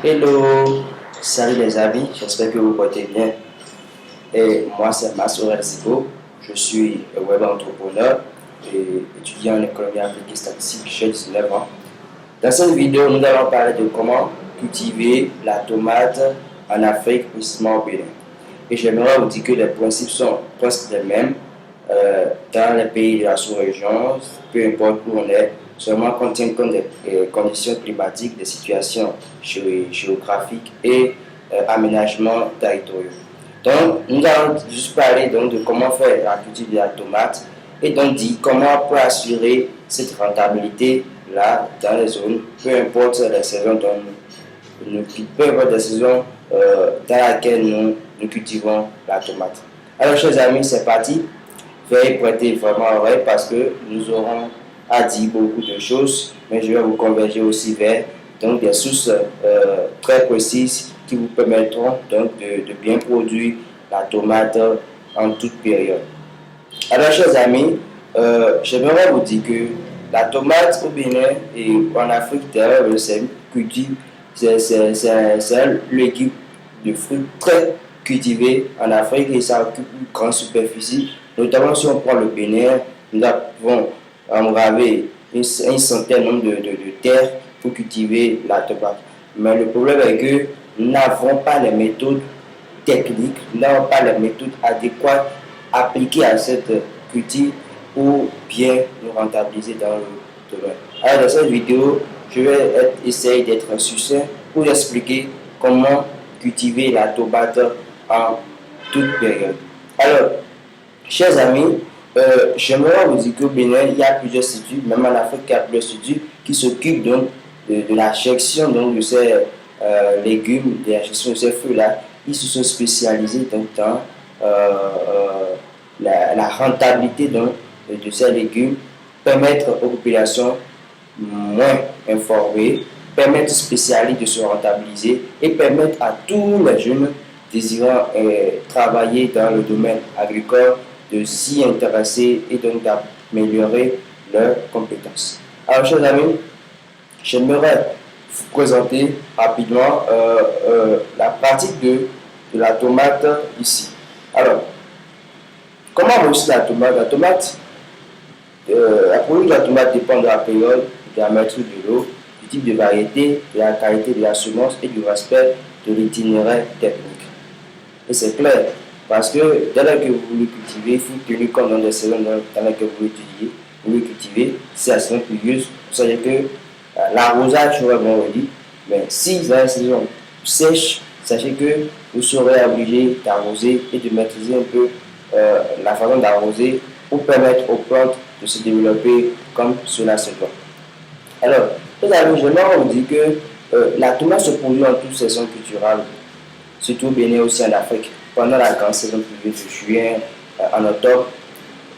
Hello, salut les amis, j'espère que vous portez bien. Et moi, c'est Massorel Zibo, je suis web entrepreneur et étudiant en économie appliquée statistique, j'ai 19 ans. Dans cette vidéo, nous allons parler de comment cultiver la tomate en Afrique, précisément au Bénin. Et j'aimerais vous dire que les principes sont presque les mêmes dans les pays de la sous-région, peu importe où on est, seulement qu'on tient compte des conditions climatiques, des situations géographiques et aménagements territoriaux. Donc, nous allons juste parler donc, de comment faire la culture de la tomate et donc dire comment on peut assurer cette rentabilité là dans les zones, peu importe les saisons peu importe les saisons dans laquelle nous cultivons la tomate. Alors, chers amis, c'est parti. Veuillez prêter vraiment oreille parce que nous aurons à dire beaucoup de choses, mais je vais vous converger aussi vers donc, des sources très précises qui vous permettront donc, de bien produire la tomate en toute période. Alors, chers amis, j'aimerais vous dire que la tomate au Bénin et en Afrique, c'est un légume de fruits très cultivé en Afrique et ça occupe une grande superficie. Notamment si on prend le Bénin, nous avons engravé une centaine de terres pour cultiver la tomate. Mais le problème est que nous n'avons pas les méthodes techniques, nous n'avons pas les méthodes adéquates appliquées à cette culture pour bien nous rentabiliser dans le domaine. Alors dans cette vidéo, je vais essayer d'être succinct pour expliquer comment cultiver la tomate en toute période. Alors, chers amis, j'aimerais vous dire qu'au Bénin, il y a plusieurs instituts, même en Afrique, il y a plusieurs instituts qui s'occupent donc de la gestion donc, de ces légumes, de la gestion de ces fruits-là. Ils se sont spécialisés donc, dans la rentabilité donc, de ces légumes, permettre aux populations moins informées, permettre aux spécialistes de se rentabiliser et permettre à tous les jeunes désirant travailler dans le domaine agricole de s'y intéresser et donc d'améliorer leurs compétences. Alors, chers amis, j'aimerais vous présenter rapidement la pratique de la tomate ici. Alors, comment réussir la tomate? La tomate, la production de la tomate dépend de la période, de la maîtrise de l'eau, du type de variété, de la qualité de la semence et du respect de l'itinéraire technique. Et c'est clair, parce que dès lors que vous voulez cultiver, il faut tenir compte dans les saisons dans lesquelles vous voulez cultiver. Si la saison pluvieuse, vous savez que l'arrosage sera bon dit, mais si dans la saison sèche, sachez que vous serez obligé d'arroser et de maîtriser un peu la façon d'arroser pour permettre aux plantes de se développer comme cela se doit. Alors, les amis, j'aimerais vous dire que la tomate se produit en toute saison culturelle, surtout au Bénin aussi en Afrique, pendant la grande saison pluvieuse de juin, en octobre,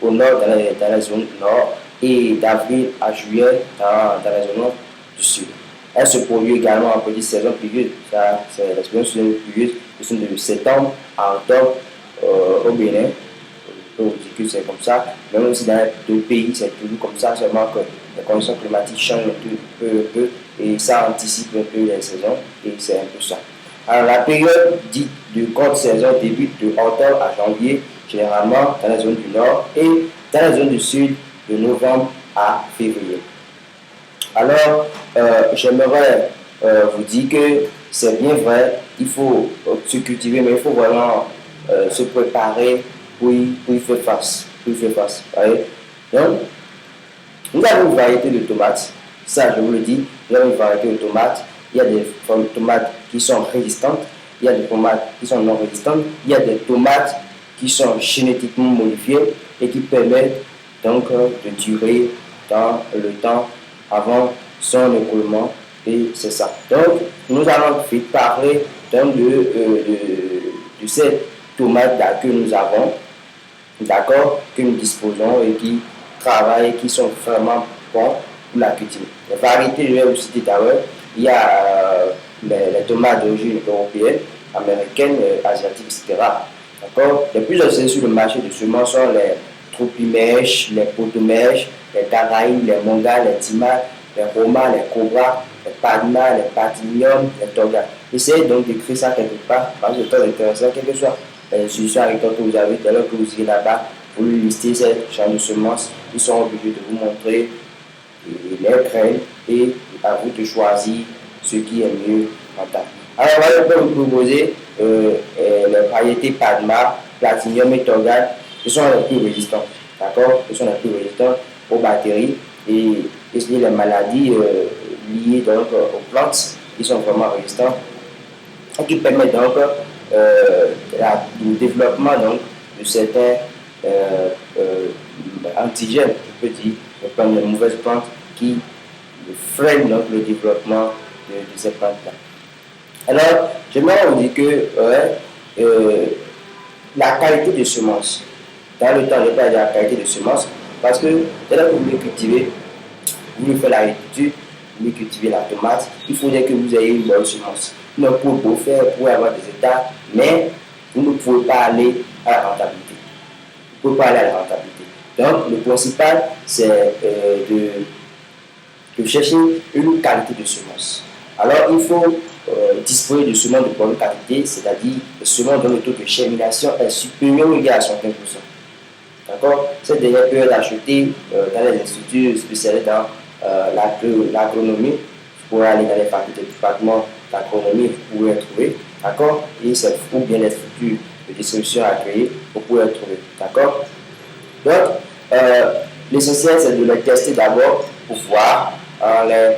au nord, dans la zone nord, et d'avril à juillet dans la zone du sud. Elle se produit également en petite saison pluvieuse, c'est la saison pluvieuse qui sont de septembre à octobre au Bénin. On peut dire que c'est comme ça, même aussi dans d'autres pays, c'est toujours comme ça, seulement que les conditions climatiques changent un peu et ça anticipe un peu les saisons et c'est un peu ça. Alors la période dite de grande saison débute de octobre à janvier, généralement dans la zone du nord et dans la zone du sud de novembre à février. Alors j'aimerais vous dire que c'est bien vrai, il faut se cultiver, mais il faut vraiment se préparer pour y faire face. Donc, nous avons une variété de tomates, ça je vous le dis, nous avons une variété de tomates. Il y a des tomates qui sont résistantes, il y a des tomates qui sont non résistantes, il y a des tomates qui sont génétiquement modifiées et qui permettent donc de durer dans le temps avant son écoulement et c'est ça. Donc nous allons parler donc de ces tomates là que nous avons, d'accord, que nous disposons et qui travaillent, qui sont vraiment bons pour la culture. Les variétés, je vais vous citer tout à l'heure. Il y a les tomates d'origine européenne, américaine, asiatique, etc. D'accord. Les plus utilisés sur le marché de semences sont les tropimèches, les potomèches, les caraïbes, les mongas, les timas, les romas, les cobras, les padma, les patinium, les togas. Essayez donc d'écrire ça quelque part, parce que c'est très intéressant, quel que soit le solution agricole que vous avez, dès lors que vous irez là-bas, vous lui listez ces champs de semences, ils sont obligés de vous montrer les graines et à vous de choisir ce qui est mieux rentable. Alors voilà, je peux vous proposer les variétés Padma, Platinum et Torgal, ce sont les plus résistants. D'accord? Ce sont les plus résistants aux bactéries et les maladies liées donc aux plantes qui sont vraiment résistants et qui permettent donc le développement donc, de certains antigènes, je peux dire, de mauvaises plantes qui freinent donc le développement de ces plantes-là. Alors, j'aimerais vous dire que la qualité de semences, dans le temps, je parle de la qualité de semences, parce que dès que vous les cultivez, vous voulez faire l'agriculture, vous voulez cultiver la tomate, il faudrait que vous ayez une bonne semence. Vous ne pouvez pas faire, vous pouvez avoir des états, mais vous ne pouvez pas aller à la rentabilité. Vous ne pouvez pas aller à la rentabilité. Donc, le principal, c'est de chercher une qualité de semence. Alors, il faut disposer de semences de bonne qualité, c'est-à-dire des semences dont le taux de germination est supérieur ou égal à 75%. D'accord? Cette dernière peut être achetée dans les instituts spécialisés dans l'agronomie. Vous pourrez aller dans les facultés du département d'agronomie, vous pouvez les trouver. D'accord? Et c'est ou bien les structures de distribution agréées, vous pouvez les trouver. D'accord? Donc, l'essentiel, c'est de les tester d'abord pour voir en les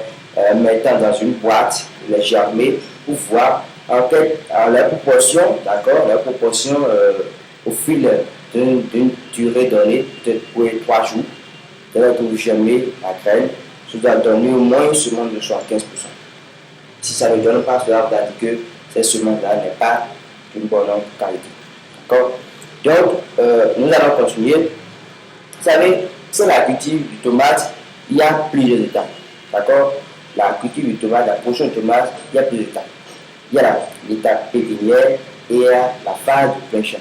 mettant dans une boîte, les germer, pour voir en leur proportion, d'accord, leur proportion au fil d'une durée donnée, peut-être pour 3 jours, dès que vous germez la graine, ça doit donner au moins une semence de 75%. Si ça ne donne pas, cela veut dire que cette semence-là n'est pas d'une bonne qualité. D'accord? Donc, nous allons continuer. Vous savez, sur la culture du tomate, il y a plusieurs étapes. D'accord? La culture du tomate, la production de tomate, il y a plusieurs étapes. Il y a l'étape pépinière et il y a la phase de plein champ.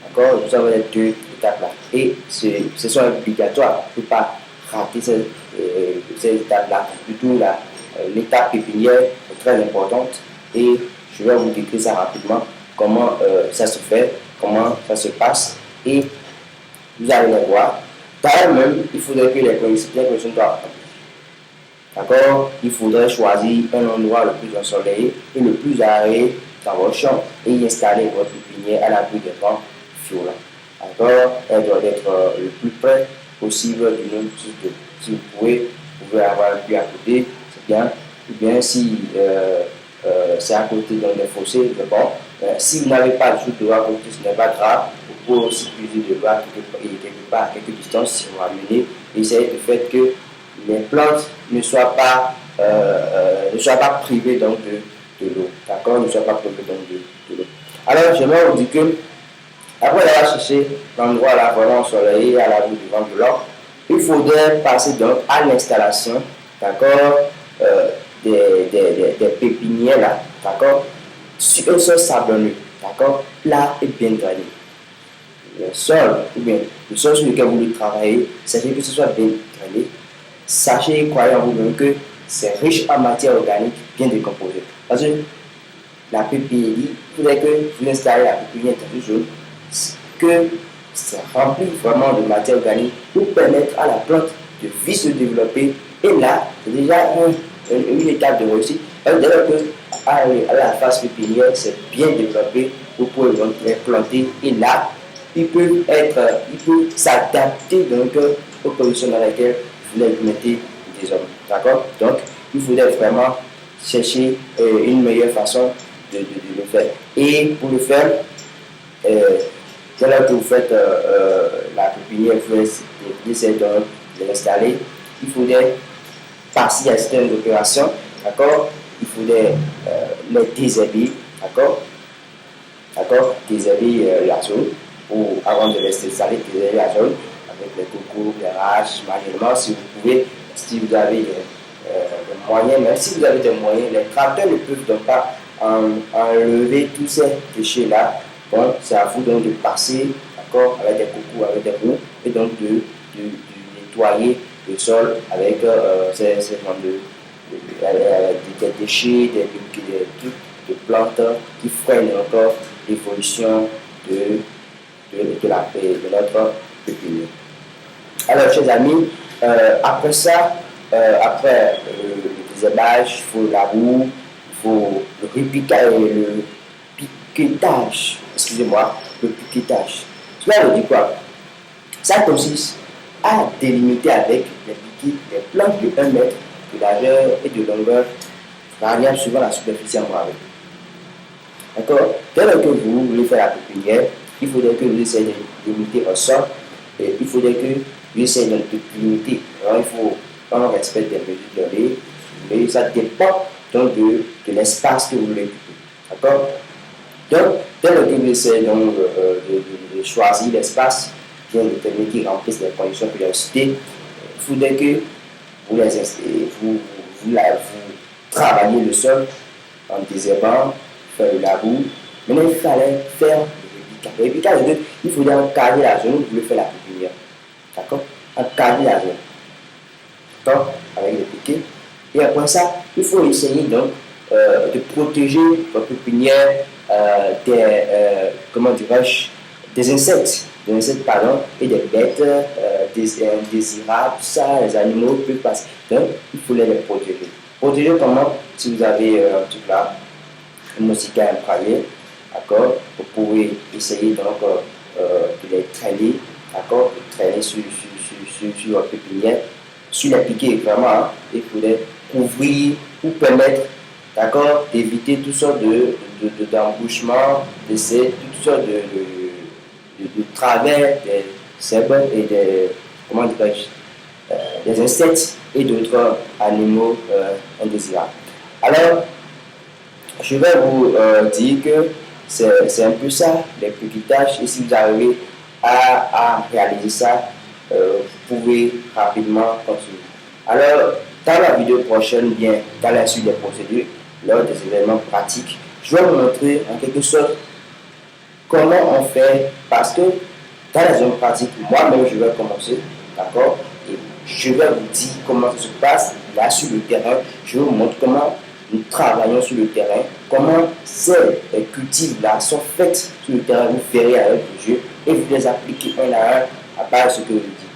D'accord? Nous avons les deux étapes-là. Et ce sont obligatoires. On ne peut pas rater ces étapes-là. Plutôt, l'étape pépinière est très importante et je vais vous décrire ça rapidement, comment ça se fait, comment ça se passe et vous allez le voir. D'ailleurs même, il faudrait que les conditions soient d'accord? Il faudrait choisir un endroit le plus ensoleillé et le plus aéré dans votre champ et y installer votre pépinière à l'abri des vents violents. D'accord? Elle doit être le plus près possible du nom de. Si vous pouvez avoir un puits à côté, c'est bien. Ou bien si c'est à côté dans des fossés, c'est bon. Si vous n'avez pas de soute d'eau à côté, ce n'est pas grave. Vous pouvez aussi puiser de l'eau quelque part à quelques distances si vous ramenez. Essayez de faire que les plantes ne soient pas privées donc de l'eau. D'accord? Ne soient pas privées donc de l'eau. Alors, j'aimerais vous dire que après avoir cherché l'endroit là vraiment ensoleillé à l'abri du vent violent, il faudrait passer donc à l'installation, d'accord, des pépinières là, d'accord, sur un sol sablonneux, d'accord, plat et bien drainé. Le sol, ou bien le sol sur lequel vous voulez travailler, sachez que ce soit bien drainé. Sachez et croyez en vous-même que c'est riche en matière organique bien décomposée. Parce que la pépinière, il faudrait que vous installez la pépinière dans une zone que c'est rempli vraiment de matière organique pour permettre à la plante de vite se développer. Et là, c'est déjà une étape de réussite. Dès lors que à la phase pépinière, c'est bien développé, vous pouvez les planter. Et là, il peut s'adapter donc aux conditions dans lesquelles vous les mettez des hommes. D'accord? Donc, il faudrait vraiment chercher une meilleure façon de le faire. Et pour le faire, dès lors que vous faites la pépinière, vous essayez de l'installer, il faudrait passer à certaines opérations, d'accord? Il faudrait les désherber, d'accord? D'accord? Désherber la zone, ou avant de l'installer, désherber la zone avec les cocos, les raches, manuellement, si vous pouvez, si vous avez des moyens, même si vous avez des moyens, les tracteurs ne peuvent donc pas enlever tous ces déchets-là. Bon, c'est à vous donc de passer, d'accord, avec des cocos, avec des roues, et donc de nettoyer le sol avec ces genres des déchets, de plantes qui freinent encore l'évolution de notre pépinière. Alors, chers amis, après ça, après le désherbage, il faut la roue, il faut le piquetage, excusez-moi, le piquetage. Cela veut dire quoi? Ça consiste à délimiter avec les piquets des plantes de 1 mètre de largeur et de longueur, variable suivant la superficie engravée. D'accord? Dès que vous voulez faire la pépinière, il faudrait que vous essayez de limiter un sol et il faudrait que vous essayez de limiter. Alors, il faut prendre respect des mesures données, mais ça dépend donc de l'espace que vous voulez occuper. D'accord? Donc, dès que vous essayez donc, de choisir l'espace qui remplissent les conditions que j'ai citées, il faudrait que vous travaillez le sol en désherbant, faire le labour. Maintenant, il fallait faire le répicage. Le répicage, il faudrait encadrer la zone où vous voulez faire la pépinière. D'accord? Encadrer la zone. D'accord? Avec le piquet. Et après ça, il faut essayer donc de protéger votre pépinière des insectes. Pardon, et des bêtes indésirables, ça, les animaux peuvent passer. Donc, il faut les protéger. Protéger comment? Si vous avez un truc là, une moustiquaire imprégné, d'accord, vous pouvez essayer donc de les traîner, d'accord, de traîner sur votre pépinière, sur les piquets, vraiment, hein, il faudrait couvrir pour permettre, d'accord, d'éviter toutes sortes d'embouchements, toutes sortes de travers des zèbres et des insectes et d'autres animaux indésirables. Alors, je vais vous dire que c'est un peu ça, les piquetages, et si vous arrivez à réaliser ça, vous pouvez rapidement continuer. Alors, dans la vidéo prochaine, bien, dans la suite des procédures, lors des événements pratiques, je vais vous montrer en quelque sorte comment on fait, parce que dans la zone pratique, moi-même je vais commencer, d'accord, et je vais vous dire comment ça se passe là sur le terrain. Je vous montre comment nous travaillons sur le terrain, comment ces cultives-là sont faites sur le terrain. Vous verrez avec vos yeux et vous les appliquez un à un à part ce que je vous dis.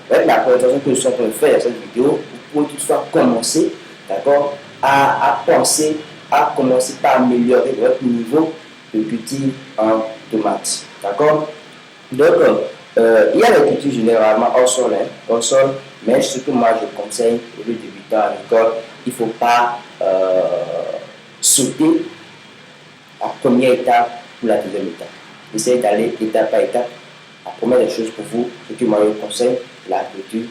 Avec la présentation que je suis en train de faire dans cette vidéo, vous pouvez toutefois commencer, d'accord, à penser, à commencer par améliorer votre niveau de culture en tomates. D'accord? Donc, il y a des cultures généralement hors sol, mais ce que moi je conseille aux débutants à l'école, il ne faut pas sauter la première étape ou la deuxième étape. Essayez d'aller étape par étape. La première des choses pour vous, ce que moi je conseille, la culture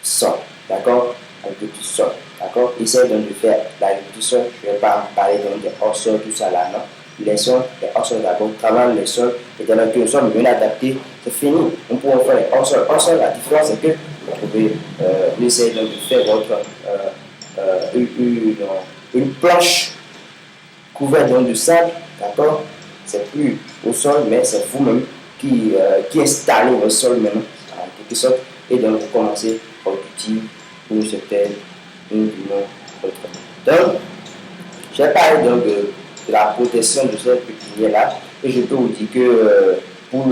sol. D'accord? La culture sol. D'accord? Essayez donc de faire la culture sol. Je ne vais pas parler donc des hors sol, tout ça là, non. Les sols, les hors-sols d'abord, travailler les sols, et dans le sol bien adapté, c'est fini. On peut faire les hors-sols. Hors-sol, la différence c'est que vous pouvez essayer de faire une planche couverte de sable, d'accord? C'est plus au sol, mais c'est vous-même qui installez le sol maintenant, en quelque sorte, et donc vous commencez par cultiver une certaine, une autre. Donc, j'ai parlé donc de la protection de cette pépinière-là, et je peux vous dire que pour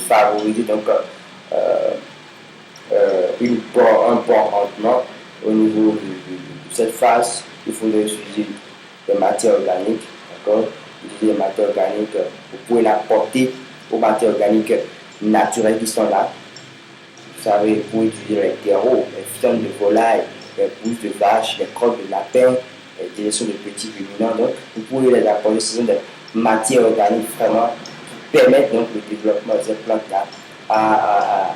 favoriser donc un bon rendement au niveau de cette phase, il faudrait utiliser des matières organiques, d'accord? Utiliser des matières organiques, vous pouvez l'apporter aux matières organiques naturelles qui sont là. Vous savez, vous pouvez utiliser les terreaux, les fientes de volaille, les pousses de vache, les crottes de lapin, les digestions de petits ruminants. Donc, vous pouvez les apporter. Ce sont des matières organiques vraiment qui permettent donc le développement de cette plante-là à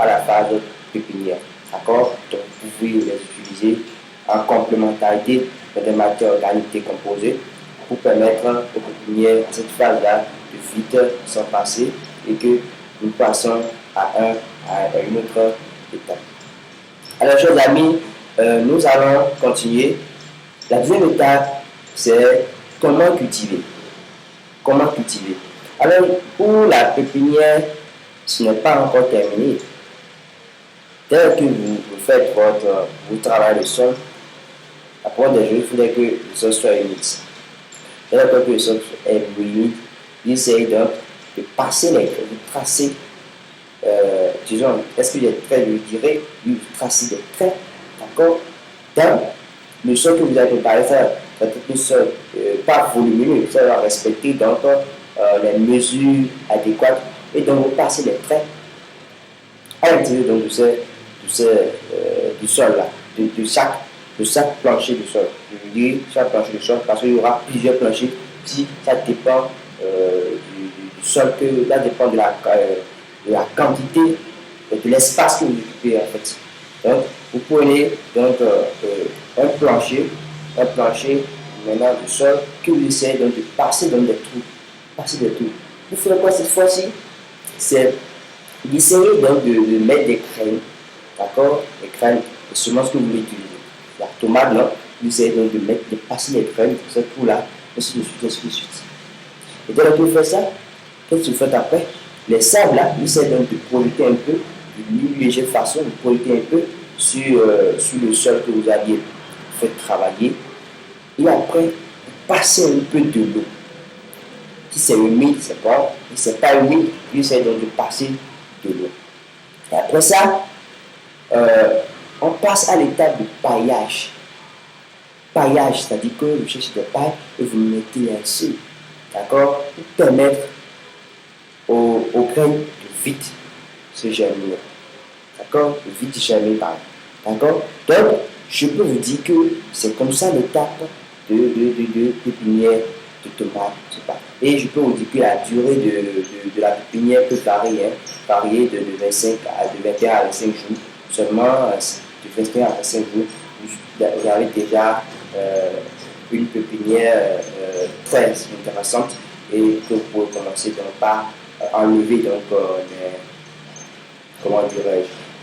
la phase pépinière. D'accord? Donc, vous pouvez les utiliser en complémentarité de des matières organiques décomposées pour permettre aux pépinières, à cette phase-là, de vite s'en passer et que nous passons à une autre étape. Alors, chers amis, nous allons continuer. La deuxième étape, c'est comment cultiver. Comment cultiver. Alors, pour la pépinière, ce n'est pas encore terminé. Dès que vous faites vous travaillez le sol, Après des jours, il faudrait que le sol soit humide. Et après que le sol est humide, il essaye donc de passer de tracer, disons, est-ce qu'il y a des traits, je dirais, oui, tracer des traits, d'accord, dans le sol que vous avez préparé, ça doit être un sol pas volumineux, ça va respecter donc les mesures adéquates et donc vous passez les traits à l'intérieur donc du sol là, de chaque plancher de sol. Je veux dire chaque plancher de sol parce qu'il y aura plusieurs planchers si ça dépend du sol, que ça dépend de la quantité, de l'espace que vous occupez en fait. Donc vous prenez donc un plancher maintenant du sol que vous essayez donc de passer dans des trous. Passer des trous. Vous ferez quoi cette fois-ci? C'est d'essayer donc de mettre des graines, d'accord? Les graines, les semences que vous voulez utiliser. La tomate là, vous essayez donc de passer les graines dans ce trou-là, ainsi de suite, ainsi de suite. Et dès que vous faites ça, qu'est-ce que vous faites après? Les sables là, vous essayez donc de projeter un peu, d'une légère façon, de projeter un peu sur le sol que vous aviez fait travailler. Et après, passez un peu de l'eau. Si c'est humide, c'est bon. Si c'est pas humide, vous essayez donc de passer de l'eau. Et après ça, on passe à l'étape de paillage. Paillage, c'est-à-dire que vous cherchez des pailles et vous mettez ainsi, d'accord, pour permettre aux graines de vite se germiner. D'accord, de vite germiner, d'accord. Donc, je peux vous dire que c'est comme ça l'étape de pépinière de tomates. Et je peux vous dire que la durée de la pépinière peut varier de 25 à de 21 à 25 jours. Seulement de 21 à 25 jours, vous avez déjà une pépinière très intéressante et que vous pouvez commencer donc par enlever donc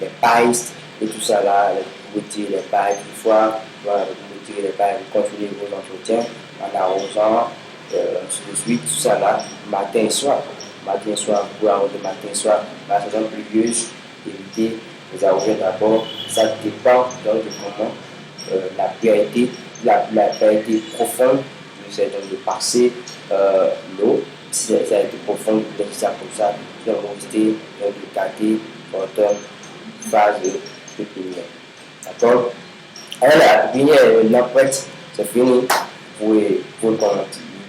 les pailles et tout ça là, vous retirez les pailles une fois, voilà, vous retirez les pailles, vous continuez vos entretiens en arrosant, ainsi de suite, tout ça là, matin et soir. Matin et soir, vous pouvez arroser matin et soir. La saison pluvieuse, évitez les arroser d'abord. Ça dépend donc de comment la pluie a été profonde. Vous essayez donc de passer l'eau. Si ça a été profond, vous laissez ça comme ça. Vous allez rester de garder votre phase de pépinière. D'accord? Alors la pépinière est maintenant prête, c'est fini. Vous pouvez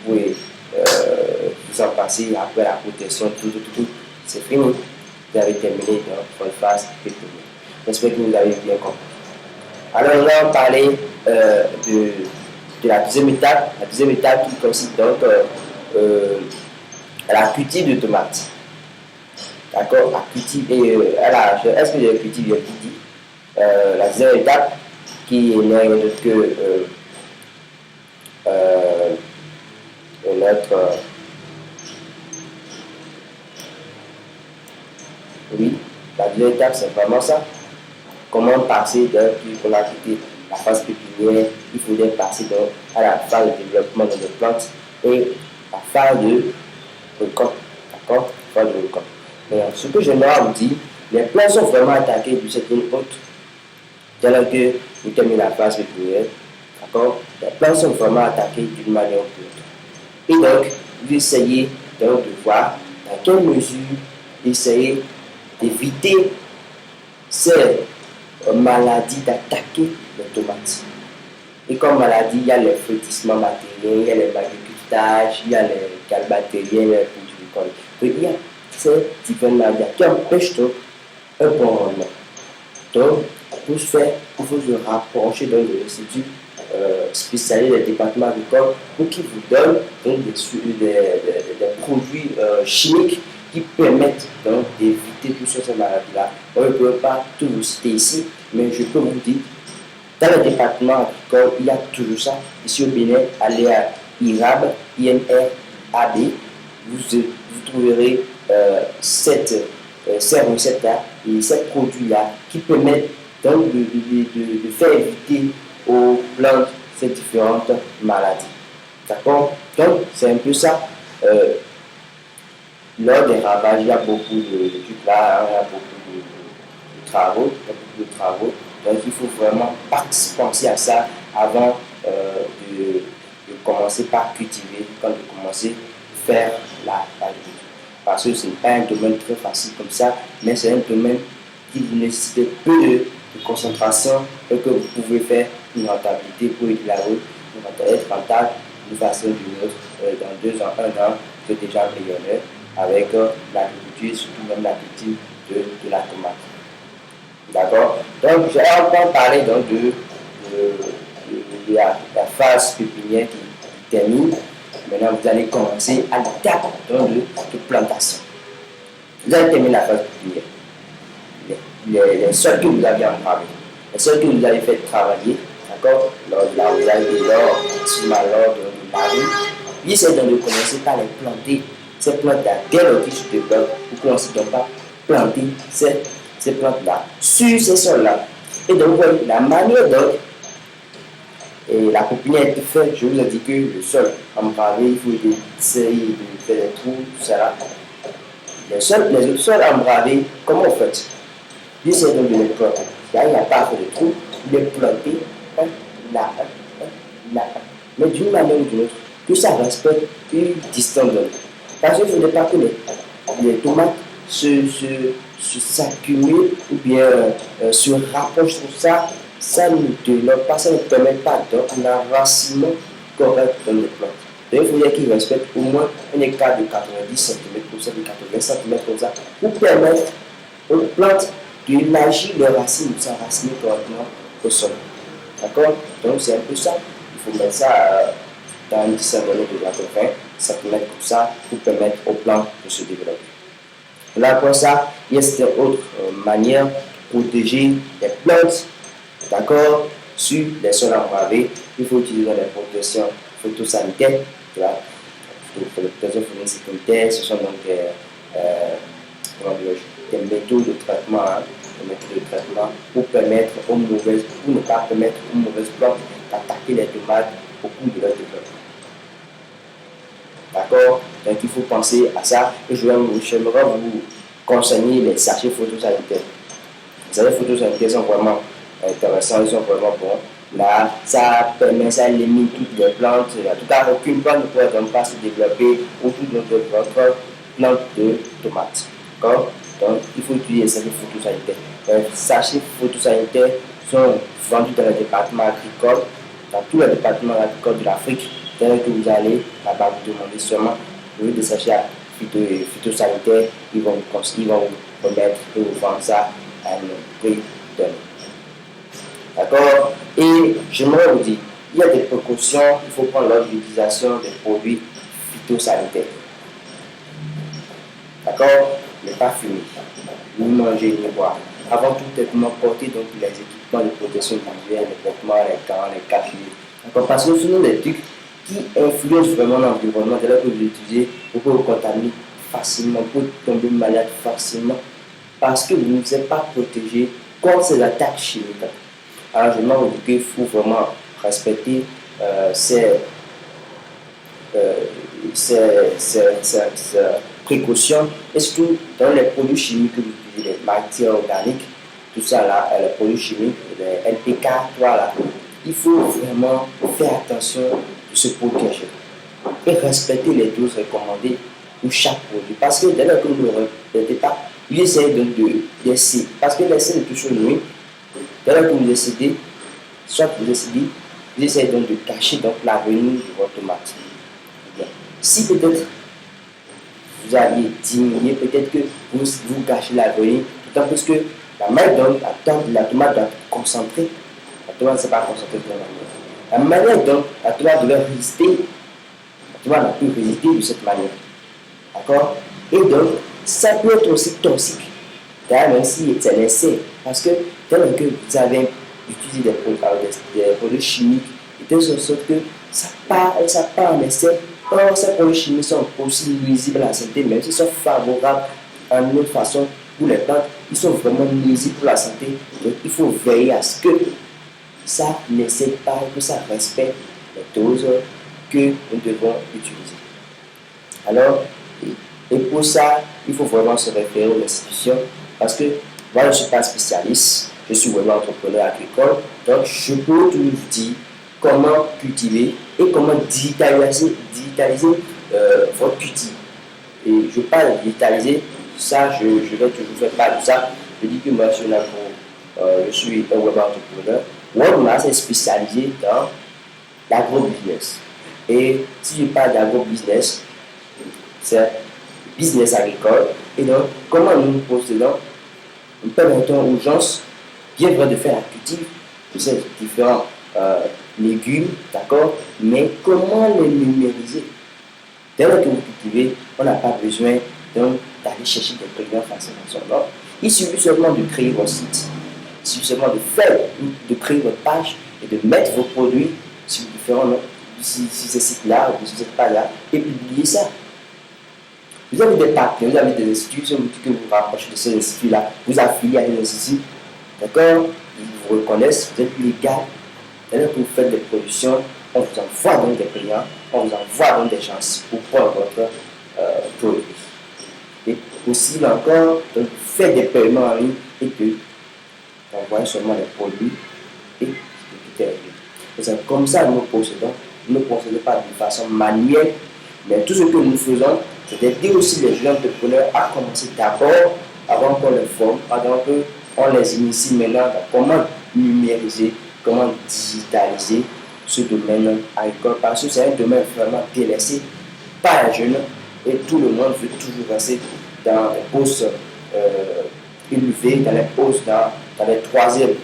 vous en passer après la protection, tout. C'est fini. Vous avez terminé votre phase pépinière. J'espère que vous avez bien compris. Alors, on va parler de la deuxième étape. La deuxième étape qui consiste donc à la culture de tomates. D'accord? La culture est-ce que j'ai cultivé bien dit? La deuxième étape qui n'est rien d'autre que oui, la deuxième étape c'est vraiment ça. Comment passer pour la quitter la phase pépinière, il faudrait passer donc à la phase de développement de nos plantes et la phase de récolte. D'accord? Phase de récolte. Ce que j'aimerais vous dire, les plantes sont vraiment attaquées de cette zone haute. Dès lors que vous terminez la phase pépinière, d'accord? Les plantes sont vraiment attaquées d'une manière ou d'une autre. Et donc, vous essayez donc de voir dans quelle mesure essayer d'éviter ces maladies d'attaquer les tomates. Et comme maladie, il y a les flétissements bactériens, il y a les macutage, il y a les calbactériens, les poudricoles. Donc, il y a ces différentes maladies qui empêchent donc un bon rendement. Donc, pour ce faire, il faut se rapprocher de l'institut spécialisé des départements agricoles pour qu'ils vous donnent donc, des produits chimiques qui permettent donc d'éviter toutes ces maladies-là. On ne peut pas tout vous citer ici, mais je peux vous dire, dans le département agricole, il y a toujours ça. Ici au Bénin, allez à IRAB, INRAB, vous trouverez ces recettes-là et ces produits-là qui permettent donc de faire éviter aux plantes ces différentes maladies. D'accord? Donc, c'est un peu ça. Lors des ravages, il y a beaucoup de trucs là, il y a beaucoup de travaux, Donc, il faut vraiment penser à ça avant de commencer par cultiver, quand de commencer à faire l'agriculture. Parce que ce n'est pas un domaine très facile comme ça, mais c'est un domaine qui nécessite peu de concentration et que vous pouvez faire une rentabilité pour être rentable d'une façon ou d'une autre dans 2 ans, 1 an, vous êtes déjà millionnaire avec l'agriculture, surtout même la culture de la tomate. D'accord? Donc, j'ai encore parlé donc de la phase pépinière qui termine. Maintenant, vous allez commencer à l'étape de plantation. Vous allez terminer la phase pépinière. Les sols que vous avez engravés, les sols que vous avez fait travailler, d'accord? Là, vous avez de l'or, de marine. Puis, c'est donc de commencer par les planter. Ces plantes-là, dès lors qu'ils se développent, vous commencez donc par planter ces plantes-là sur ces sols-là. Et donc, vous voyez, la manière dont la pépinière est faite, je vous ai dit que le sol embravé, il faut essayer de faire des trous, tout ça là. Les autres sols embravés, comment on fait? J'essaie donc de les planter. Là, il n'y a pas fait de trous, les planter, là, mais d'une manière ou d'une autre, que ça respecte une distance donnée. Parce qu'il ne faudrait pas que les tomates s'accumulent ou bien se rapprochent tout ça. Ça ne développe pas, ça ne permet pas un enracinement correct dans les plantes. Donc, il faudrait qu'ils respectent au moins un écart de 90 cm pour ça, de 80 cm comme ça, pour permettre aux plantes d'élargir leurs racines, de s'enraciner correctement au sol. D'accord? Donc, c'est un peu ça. Il faut mettre ça dans une dizaine de 80 cm comme ça pour permettre aux plantes de se développer. Là, pour ça, il y a cette autre manière de protéger les plantes, d'accord, sur les sols engravés. Il faut utiliser des protections phytosanitaires. Les protections phytosanitaires, ce sont donc des méthodes de traitement, pour permettre pour ne pas permettre aux mauvaises plantes d'attaquer les tomates au cours de leur développement. D'accord? Donc il faut penser à ça. Et j'aimerais vous conseiller les sachets phytosanitaires. Les sachets phytosanitaires sont vraiment intéressants, ils sont vraiment bons. Là, ça permet, ça élimine toutes les plantes. En tout cas, aucune plante ne pourrait donc pas se développer autour de votre plante de tomates. D'accord? Donc, il faut utiliser les sachets phytosanitaires. Les sachets phytosanitaires sont vendus dans les départements agricoles, dans tous les départements agricoles de l'Afrique. Dès que vous allez là-bas, vous demandez seulement des sachets phytosanitaires, ils vont vous remettre et vous vendre ça à un prix donné. D'accord? Et j'aimerais vous dire, il y a des précautions, il faut prendre lors de l'utilisation des produits phytosanitaires. D'accord? Ne pas fumer, ni manger, ni boire. Avant tout traitement, porter donc les équipements de protection individuelle, les vêtements, les gants, les cachets. D'accord? Parce que ce sont des trucs qui influencent vraiment l'environnement. Dès lors que vous l'utilisez, vous pouvez vous contaminer facilement, vous pouvez tomber malade facilement, parce que vous ne êtes pas protégé contre ces attaques chimiques. Alors, je me dis qu'il faut vraiment respecter ces précautions, et surtout dans les produits chimiques que vous utilisez, les matières organiques, tout ça là, les produits chimiques, les NPK, voilà. Il faut vraiment faire attention de se protéger et respecter les doses recommandées pour chaque produit. Parce que dès lors que vous ne respectez pas, vous essayez donc de laisser, parce que laisser est toujours nuit. Dès lors que vous décidez, vous essayez donc de cacher donc l'avenir de votre tomate. Si peut-être vous alliez diminuer, peut-être que vous cachez l'avenir, d'autant plus que la manière dont la tomate doit être concentrée, la tomate ne s'est pas concentrée de la manière. La manière dont la tomate doit résister, la tomate n'a pu résister de cette manière. D'accord? Et donc, ça peut être aussi toxique. D'ailleurs, même si c'est laissé, parce que dès lors que vous avez utilisé des produits chimiques, de telle sorte que ça part en essai. Or, ces produits chimiques sont aussi nuisibles à la santé, même s'ils sont favorables en une autre façon pour les plantes, ils sont vraiment nuisibles pour la santé. Donc, il faut veiller à ce que ça n'essaie pas, que ça respecte les doses que nous devons utiliser. Alors, et pour ça, il faut vraiment se référer aux institutions, parce que moi, je ne suis pas spécialiste, je suis vraiment entrepreneur agricole, donc je peux toujours dire comment cultiver et comment digitaliser votre culture. Et je parle de digitaliser, ça, je vais toujours faire part de ça. Je dis que moi, je suis un web entrepreneur. Webmaster est spécialisé dans l'agro-business. Et si je parle d'agro-business, c'est business agricole. Et donc, comment nous procédons? Nous permettons aux gens bien vrai de faire la culture de ces différents légumes, d'accord, mais comment les numériser? Dès lors que vous cultivez, on n'a pas besoin d'aller chercher des clients facilement. Non. Il suffit seulement de créer votre site, il suffit seulement de créer votre page et de mettre vos produits sur différents sur ces sites-là ou sur cette page-là et publier ça. Vous avez des partenaires, vous avez des instituts que vous rapprochez de ces instituts-là, vous affiliez à des instituts, d'accord, ils vous reconnaissent, vous êtes légal. Dès que vous faites des productions, on vous envoie donc des clients, on vous envoie donc des gens pour prendre votre produit. Et aussi, là encore, donc, faites des paiements en ligne et que vous envoyez seulement les produits et tout est réglé. C'est comme ça que nous procédons. Nous ne procédons pas de façon manuelle, mais tout ce que nous faisons, c'est d'aider aussi les jeunes entrepreneurs à commencer d'abord, avant qu'on les forme, avant qu'on les initie maintenant dans comment numériser, comment digitaliser ce domaine agricole, parce que c'est un domaine vraiment délaissé par les jeunes et tout le monde veut toujours rester dans les postes élevés, dans les postes dans les troisièmes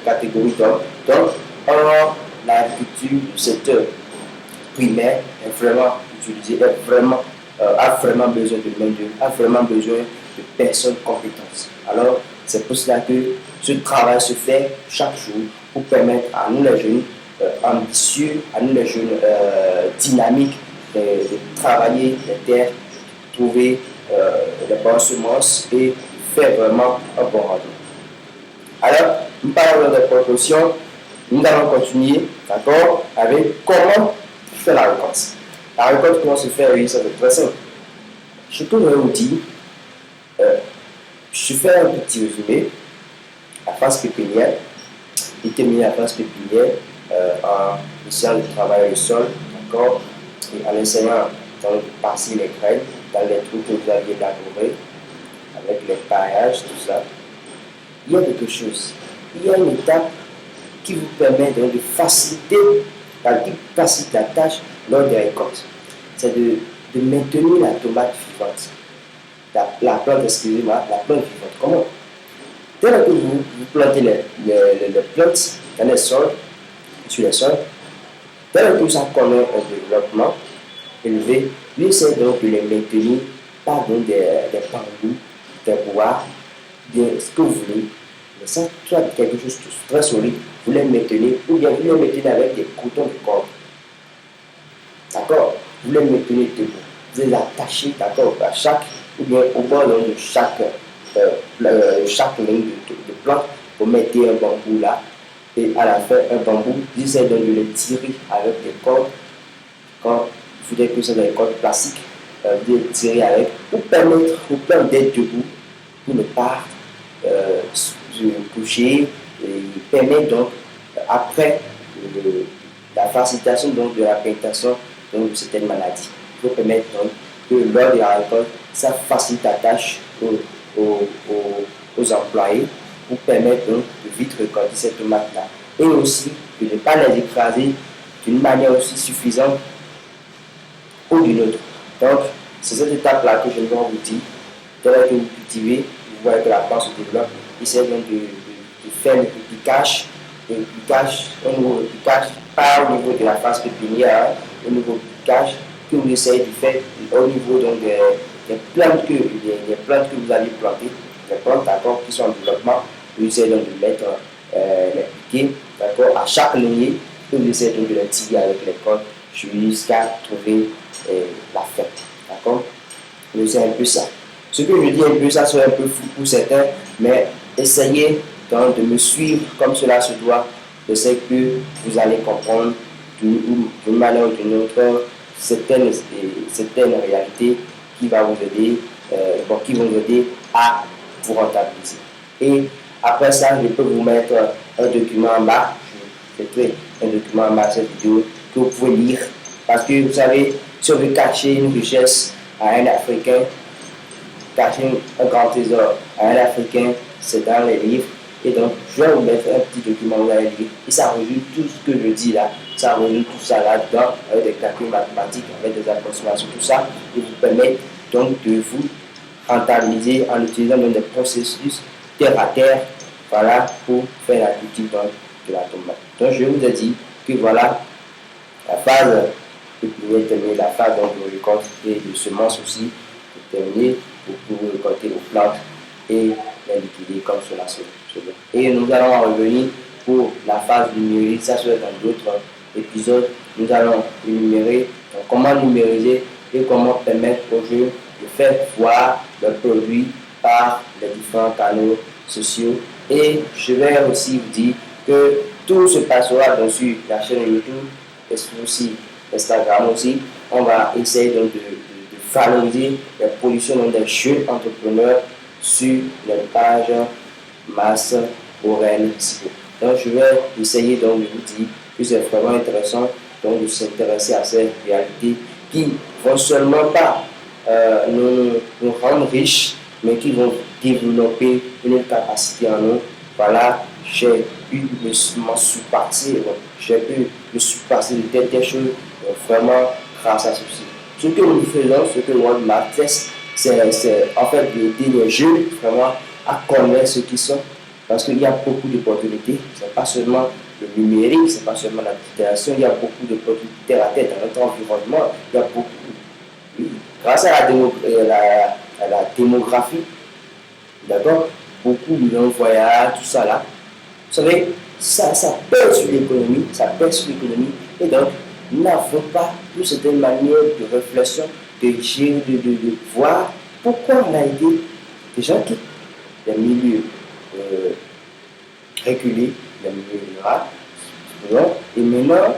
catégories d'hommes. Donc, l'agriculture du secteur primaire est vraiment utilisée, a vraiment besoin de main-d'œuvre, a vraiment besoin de personnes compétentes. Alors, c'est pour cela que ce travail se fait chaque jour pour permettre à nous les jeunes ambitieux, à nous les jeunes dynamiques de travailler les terres, trouver les bonnes semences et faire vraiment un bon rendement. Alors, nous parlons des proportions, nous allons continuer, d'accord, avec comment faire la récolte. La récolte, comment se faire, oui, ça va être très simple. Je peux vous dire, je fais un petit résumé. La phase pépinière, déterminer la phase pépinière en essayant de travailler le sol, d'accord, et en essayant de passer les graines dans les trous que vous aviez labourés, avec les paillages, tout ça. Il y a quelque chose, il y a une étape qui vous permet donc de faciliter la tâche lors des récoltes. C'est de maintenir la tomate vivante. La plante, excusez-moi, la plante vivante. Comment? Dès que vous plantez les plantes dans les sols, sur les sols, dès que ça connaît un développement élevé, lui essaie donc de les maintenir par des bambous, des bois, bien ce que vous voulez. Mais ça, soit quelque chose de très solide, vous les maintenez, ou bien vous les maintenez avec des cotons de corde. D'accord? Vous les maintenez debout. Vous les attachez, d'accord, à chaque, ou bien au bord de chaque ligne de plante, vous mettez un bambou là, et à la fin, un bambou, vous essayez donc de le tirer avec des cordes. Quand vous voulez que c'est des cordes plastiques, vous les tirer avec, pour permettre d'être debout, pour ne pas se coucher, et permet donc, après la facilitation donc, de la pénétration de certaines maladies, pour permettre donc que lors de la récolte, ça facilite la tâche aux employés pour permettre donc de vite récolter ces tomates-là. Et aussi de ne pas les écraser d'une manière aussi suffisante ou d'une autre. Donc, c'est cette étape-là que je vais vous dire. Dès que vous cultivez, vous voyez que la plante se développe. Essayez donc de faire le piquage, un nouveau piquage, pas au niveau de la phase pépinière, au niveau piquage que vous essayez de faire au niveau donc, des plantes que vous allez planter, les plantes d'accord, qui sont en développement, vous essayez donc de mettre les piquets d'accord, à chaque lignée, et vous essayez donc de les tirer avec les cordes jusqu'à trouver la fin. D'accord? C'est un peu ça. Ce que je dis un peu, ça soit un peu fou pour certains, mais essayez donc de me suivre comme cela se doit. Je sais que vous allez comprendre d'une manière ou d'une autre certaines réalités qui vont vous aider, à vous rentabiliser. Et après ça, je peux vous mettre un document en bas. Je mettrai un document en masse vidéo que vous pouvez lire. Parce que vous savez, si on veut cacher une richesse à un Africain, cacher un grand trésor à un Africain, c'est dans les livres. Et donc, je vais vous mettre un petit document où vous allez lire. Et ça résume tout ce que je dis là. Ça résume tout ça là-dedans, avec des calculs mathématiques, avec des approximations, tout ça. Et vous permet donc de vous rentabiliser en utilisant des processus terre à terre, voilà, pour faire la culture de la tomate. Donc, je vous ai dit que voilà, la phase que vous pouvez terminer, la phase donc, de récolte et de semences aussi, pour terminer, pour récolter vos plantes et les liquider comme cela se doit. Et nous allons revenir pour la phase numérique, ça sera dans d'autres épisodes. Nous allons énumérer comment numériser et comment permettre aux jeunes de faire voir leurs produits par les différents canaux sociaux. Et je vais aussi vous dire que tout se passera dans sur la chaîne YouTube, et aussi Instagram aussi. On va essayer donc de valoriser la production des jeunes entrepreneurs sur les pages Mass Oren Sipo. Donc je vais essayer donc de vous dire que c'est vraiment intéressant donc de s'intéresser à ces réalités qui vont seulement pas nous rendre riches, mais qui vont développer une capacité en nous. Voilà, j'ai pu m'en surpasser, j'ai pu me surpasser de telles choses vraiment grâce à ceci. Ce que nous faisons, ce que World Map Test, c'est en fait d'aider les jeunes vraiment à connaître ce qu'ils sont, parce qu'il y a beaucoup d'opportunités. Ce n'est pas seulement le numérique, ce n'est pas seulement la digitalisation, il y a beaucoup d'opportunités terre à terre dans notre environnement. Il y a beaucoup, oui, grâce à la démographie, d'accord, beaucoup de longs voyages, tout ça là. Vous savez, ça pèse sur l'économie, et donc nous n'avons pas une certaine manière de réflexion, de voir pourquoi on a été des gens qui des milieux reculés, des milieux ruraux, et maintenant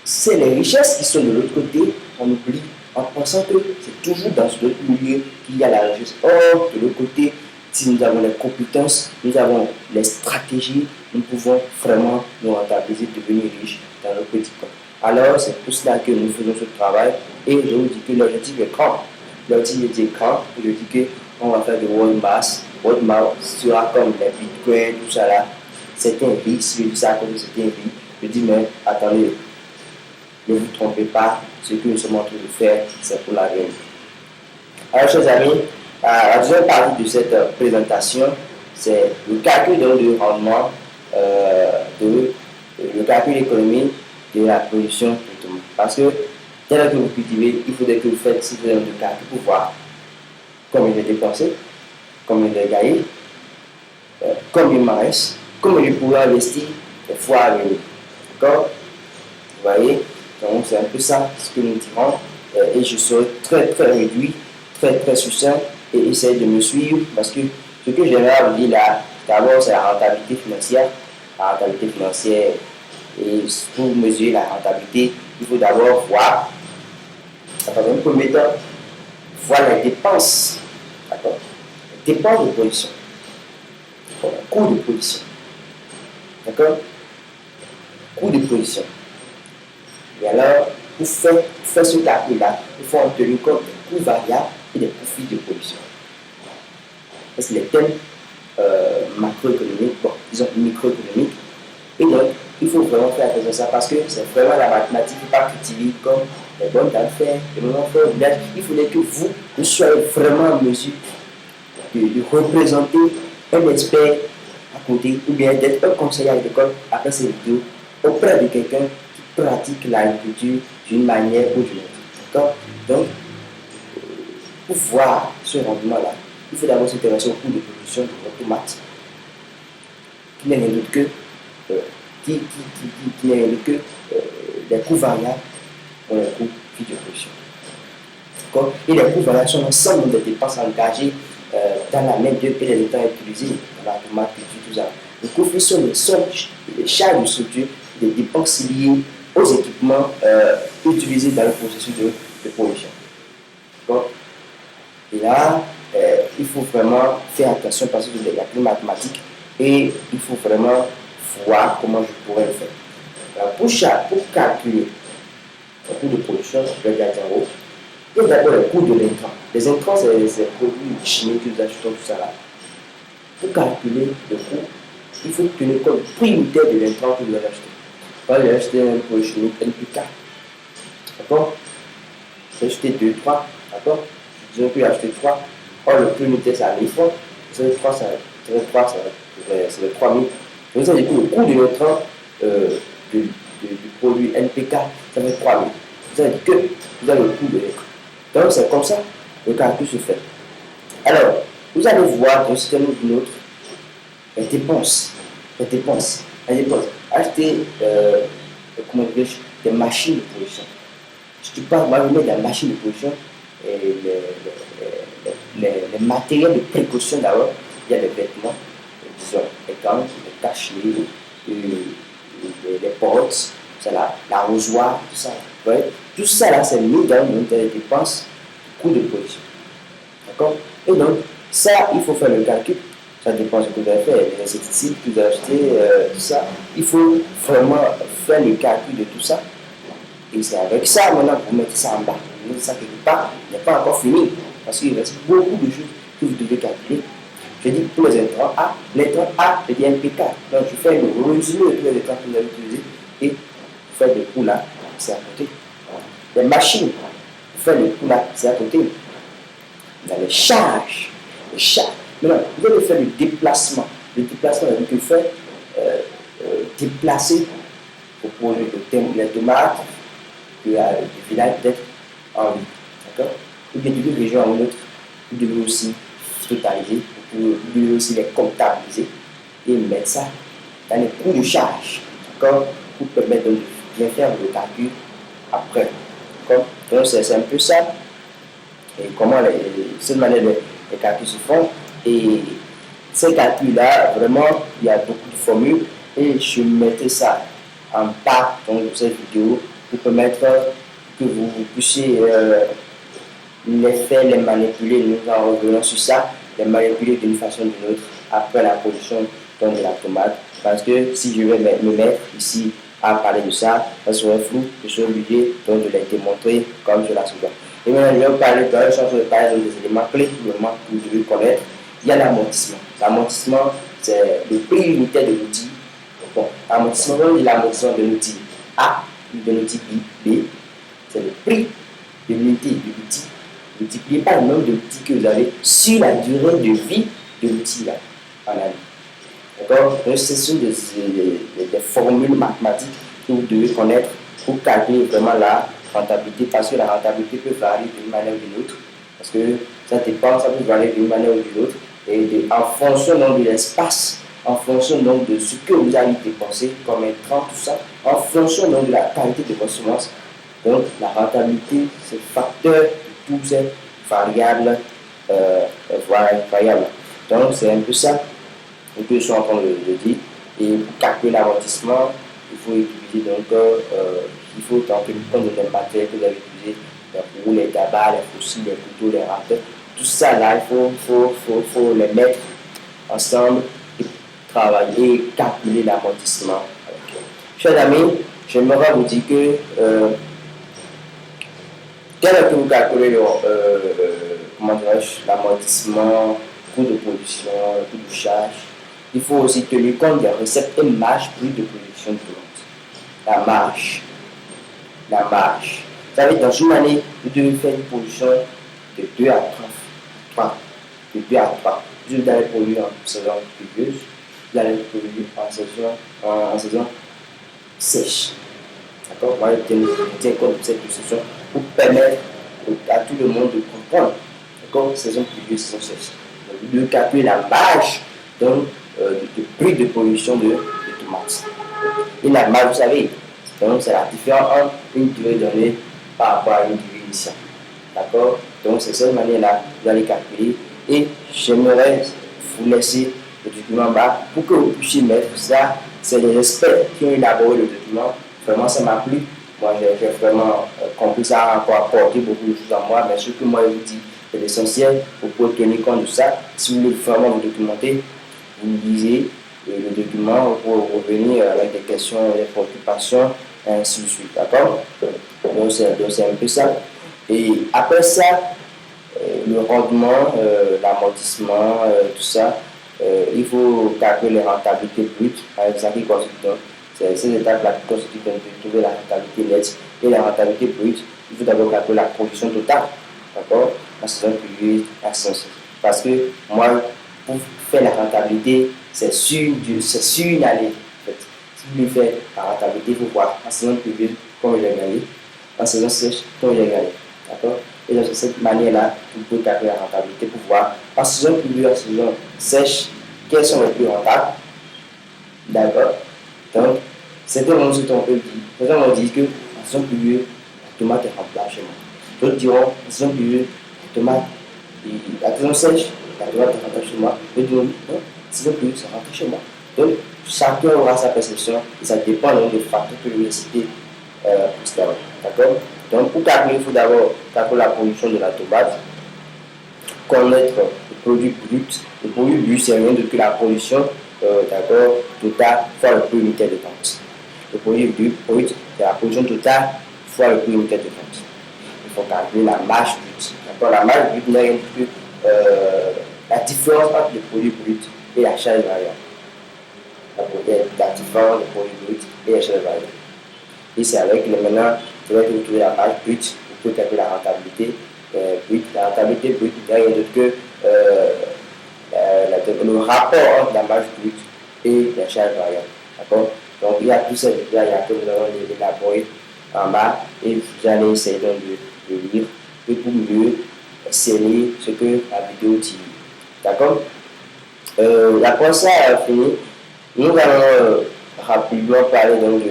c'est les richesses qui sont de l'autre côté, on oublie en pensant que c'est toujours dans ce milieu qu'il y a la richesse. Or, de l'autre côté, si nous avons les compétences, nous avons les stratégies, nous pouvons vraiment nous rentabiliser, devenir riches dans nos petits coins. Alors, c'est pour cela que nous faisons ce travail. Et je vous dis que l'objectif est grand. L'objectif est grand. Je dis qu'on va faire de World Mass. World Mass sera comme les bitcoins, tout ça là. C'est un vie. Si je dis ça comme c'est un vie, je dis, mais attendez, ne vous trompez pas. Ce que nous sommes en train de faire, c'est pour l'avenir. Alors, chers amis, la deuxième partie de cette présentation, c'est le calcul de rendement, le calcul économique de la production de tomates. Parce que dès que vous cultivez, il faudrait que vous fassiez un calcul pour voir combien j'ai dépensé, combien j'ai gagné, combien il me reste, combien je pourrais investir les fois à venir. D'accord? Vous voyez? Donc c'est un peu ça ce que nous dirons. Et je serai très réduit, très succinct, et essayer de me suivre, parce que ce que j'aimerais vous dire là, d'abord c'est la rentabilité financière. La rentabilité financière, et pour mesurer la rentabilité, il faut d'abord voir, dans un premier temps, voir les dépenses, d'accord, les dépenses de production, le coût de production, d'accord, coût de production. Et alors, pour faire ce calcul-là, il faut en tenir compte des coûts variables et des profits de production. C'est les thèmes macroéconomiques, bon, disons microéconomiques. Et donc, il faut vraiment faire attention à ça parce que c'est vraiment la mathématique, il ne faut pas cultiver comme les bonnes affaires, les moments forts au village. Il faudrait que vous soyez vraiment en mesure de représenter un expert à côté ou bien d'être un conseiller à l'école après ces vidéos auprès de quelqu'un qui pratique l'agriculture d'une manière ou d'une autre. D'accord? Donc, pour voir ce rendement-là, il faut d'abord s'intéresser au coût de production de votre tomate, qui n'est rien d'autre que les coûts variables ou les coûts fixes de production. D'accord? Et les coûts variables sont l'ensemble des dépenses engagées dans la main-d'œuvre et les temps utilisés dans la tomate, tout ça. Les coûts fixes sont les charges de structure, des dépenses liées aux équipements utilisés dans le processus de production. D'accord? Et là, il faut vraiment faire attention parce qu'il y a plus mathématiques et il faut vraiment voir comment je pourrais le faire. Pour calculer le coût de production, je vais regarder en haut. Il y a d'abord le coût de l'intrant. Les intrants, c'est les produits chimiques que nous achetons, tout ça là. Pour calculer le coût, il faut tenir compte du prix unitaire de l'intrant que vous avez acheté. Quand j'ai acheté un produit chimique NPK, d'accord? J'ai acheté 2, 3, d'accord? Je disais que j'ai acheté 3. Or, le prix unitaire, c'est à 1000 francs. C'est 3, c'est le 3000. Donc, ça veut dire que le coût de l'intrant du produit NPK, ça fait 3000. Ça veut dire que vous avez le coût de l'intrant. Donc, c'est comme ça le calcul se fait. Alors, vous allez voir d'un système ou d'une autre les dépenses. Acheter des machines de production. Si tu parles, moi, je mets des machines de production et les matériels de précaution d'abord. Il y a les vêtements, disons, les gants, les cachets, les portes, l'arrosoir, tout ça. Ouais. Tout ça là, c'est mis dans les dépenses du coût de production. D'accord? Et donc, ça, il faut faire le calcul. Ça dépend de ce que vous avez fait, les insecticides que vous avez achetés, tout ça. Il faut vraiment faire le calcul de tout ça. Et c'est avec ça, maintenant, vous mettez ça en bas. Vous mettez ça quelque part, il n'est pas encore fini. Parce qu'il reste beaucoup de choses que vous devez calculer. Je dis pour les intrants A, l'intrant A, je dis NPK. Donc, je fais le résumé de tous les intrants que vous avez utilisés et vous faites le coût là, c'est à côté. Les machines, vous faites le coût là, c'est à côté. Dans les charges. Maintenant, vous allez faire le déplacement. Le déplacement, vous pouvez faire déplacer pour produire les tomates, du village peut-être en vie. D'accord? Ou bien d'une région à une autre, vous devez aussi totaliser, vous devez aussi les comptabiliser et mettre ça dans les coûts de charge. D'accord? Pour permettre de bien faire le calcul après. D'accord? Donc, c'est un peu ça. Et comment cette manière les calculs se font. Et ces calculs-là, vraiment, il y a beaucoup de formules et je mettrai ça en bas de cette vidéo pour permettre que vous puissiez les faire, les manipuler. Nous en revenons sur ça, les manipuler d'une façon ou d'une autre après la production de la tomate. Parce que si je vais me mettre ici à parler de ça, ça serait flou, je suis obligé donc de les démontrer comme je la souvent. Et maintenant, je vais vous parler des éléments clés que vous devez connaître. Il y a l'amortissement. L'amortissement, c'est le prix unitaire de l'outil. Bon, l'amortissement, l'amortissement de l'outil A ou de l'outil B, c'est le prix de l'unité de l'outil multiplié par le nombre de l'outil que vous avez sur la durée de vie de l'outil là, en année. D'accord? Donc, ce sont des formules mathématiques que vous devez connaître pour calculer vraiment la rentabilité, parce que la rentabilité peut varier d'une manière ou d'une autre. Parce que ça dépend, ça peut varier d'une manière ou d'une autre. Et en fonction donc, de l'espace, en fonction donc, de ce que vous allez dépenser comme intrant, tout ça, en fonction donc, de la qualité de votre semence. Donc la rentabilité, c'est le facteur de toutes ces variables. Donc c'est un peu ça que je suis en train de dire. Et pour calculer l'amortissement, il faut utiliser donc, il faut tenir compte de les matériels que vous avez utilisés, les roues, les gabas, les fossiles, les couteaux, les râteaux. Tout ça là, il faut les mettre ensemble et travailler et calculer l'amortissement. Chers amis, j'aimerais vous dire que dès que vous calculez l'amortissement, coût de production, coût de charge, il faut aussi tenir compte des recettes et marge brute de production de tomate. La marge. Vous savez, dans une année, vous devez faire une production de 2 à 3. De 2 à 3. Vous allez produire en saison pluvieuse, vous allez produire en saison sèche. D'accord? Moi, je tiens compte de cette position pour permettre à tout le monde de comprendre. D'accord? Saison pluvieuse, saison sèche. Donc, vous devez calculer la marge donc, de prix de production de tomates. Et la marge, vous savez, donc c'est la différence entre une durée donnée par rapport à une durée initiale. D'accord? Donc, c'est cette manière-là que vous allez calculer. Et j'aimerais vous laisser le document bas pour que vous puissiez mettre ça. C'est les experts qui ont élaboré le document. Vraiment, ça m'a plu. Moi, j'ai vraiment compris ça, a encore apporté beaucoup de choses à moi. Mais ce que moi, je vous dis, c'est l'essentiel. Vous pouvez tenir compte de ça. Si vous voulez vraiment vous documenter, vous lisez le document pour revenir avec des questions, des préoccupations, et ainsi de suite. D'accord? Donc, c'est un peu ça. Et après ça, le rendement, l'amortissement, tout ça, il faut calculer les rentabilités brutes, avec ça qui constitue. C'est ces étapes-là qui constituent de trouver la rentabilité nette et la rentabilité brute. Il faut d'abord calculer la production totale, d'accord? La saison publique, la saison. Parce que moi, pour faire la rentabilité, c'est sur une année. En fait. Si vous voulez faire la rentabilité, il faut voir en saison publique combien il a gagné, en saison sèche combien il a gagné. D'accord? Et donc, de cette manière-là, vous pouvez calculer la rentabilité pour voir en saison pluvieux, en saison sèche, quels sont les plus rentables. D'accord? Donc, certains vont se tromper. Certains vont dire que en saison pluvieuse, la tomate est rentable chez moi. D'autres diront en saison pluvieuse, la tomate, la saison sèche, la tomate est rentable chez moi. D'autres diront non, en saison pluvieuse, c'est rentable chez moi. Donc, chacun aura sa perception et ça dépend des facteurs que je vais citer précédemment. D'accord? Donc, pour calculer, il faut d'abord calculer la production de la tomate, connaître le produit brut. Le produit brut, c'est rien d'autre que la production d'accord, totale fois le prix unitaire de vente. Le produit brut, c'est la production totale fois le prix unitaire de vente. Il faut calculer la marge brute. D'accord? La marge brute n'est rien d'autre que la différence entre le produit brut et la charge variable. La différence du produit brut et la charge variable. Et c'est avec maintenant, vous allez trouver la marge brute, vous pouvez calculer la rentabilité brute. La rentabilité brute n'est rien d'autre que le rapport entre la marge brute et la charge variable. D'accord? Donc, il y a tout ça déjà, il y a que nous allons l'élaborer en bas et vous allez essayer donc de lire et pour mieux sceller ce que la vidéo dit. D'accord? Après ça fini, nous allons rapidement parler donc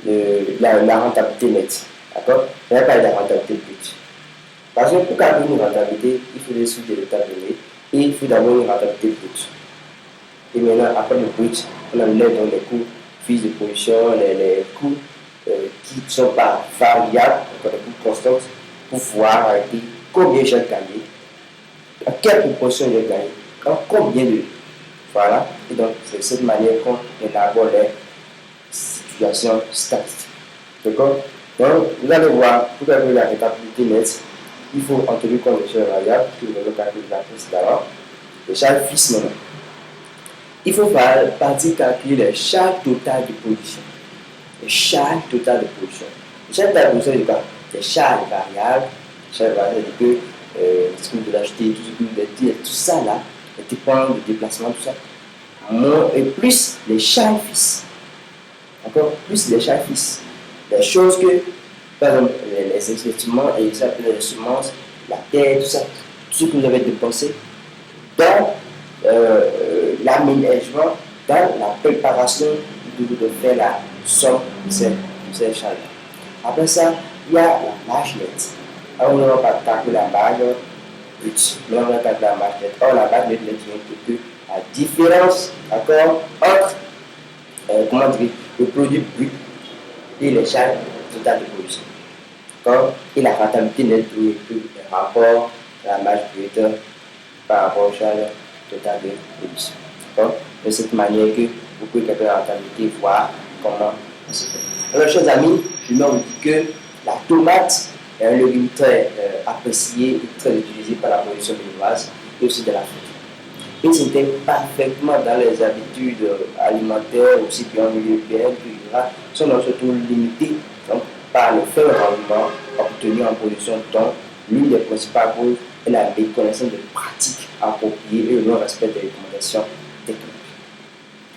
de la rentabilité nette. D'accord? On va parler de la rentabilité brute. Parce que pour calculer une rentabilité, il faut des suites de l'état donné et il faut d'abord une rentabilité brute. Et maintenant, après le brut, on enlève donc les coûts fixes de production, les coûts qui ne sont pas variables, les coûts constants, pour voir combien j'ai gagné, à quelle proportion j'ai gagné, combien de. Voilà. Et donc, c'est de cette manière qu'on élabore les situations statistiques. D'accord? Donc, vous allez voir, pour calculer la rentabilité nette, il faut en tenir compte des charges variables, que nous avons calculé précédemment, les charges fixes maintenant. Il faut partir calculer les charges totales de production. Les charges totales de production. Les charges totales de production, c'est quoi? Les charges variables. Les charges variables, c'est que ce que vous devez acheter, tout ce que vous devez dire, tout ça là, les dépenses de déplacement, tout ça. Et plus les charges fixes. Encore plus les charges fixes. Les choses que, par exemple, les investissements et les semences, la terre, tout ça, tout ce que vous avez dépensé dans l'aménagement, dans la préparation de faire la somme de ces charges. Après ça, il y a la marge nette. Alors, on ne va pas calculer la marge brute, mais on va calculer la marge nette. Or, la marge nette n'est que la différence entre le produit brut et les charges totales de production. Et la rentabilité nette par rapport à la marge brute par rapport aux charges totales de production. De cette manière que vous pouvez calculer la rentabilité et voir comment on se fait. Alors, chers amis, je vais vous dire que la tomate est un légume très apprécié et très utilisé par la production béninoise et aussi de l'Afrique. Et c'était parfaitement dans les habitudes alimentaires, aussi bien en milieu urbain que rural, sont surtout limitées donc, par le faible rendement obtenu en production dont l'une des principales causes est la méconnaissance de pratiques appropriées et le non-respect des recommandations techniques.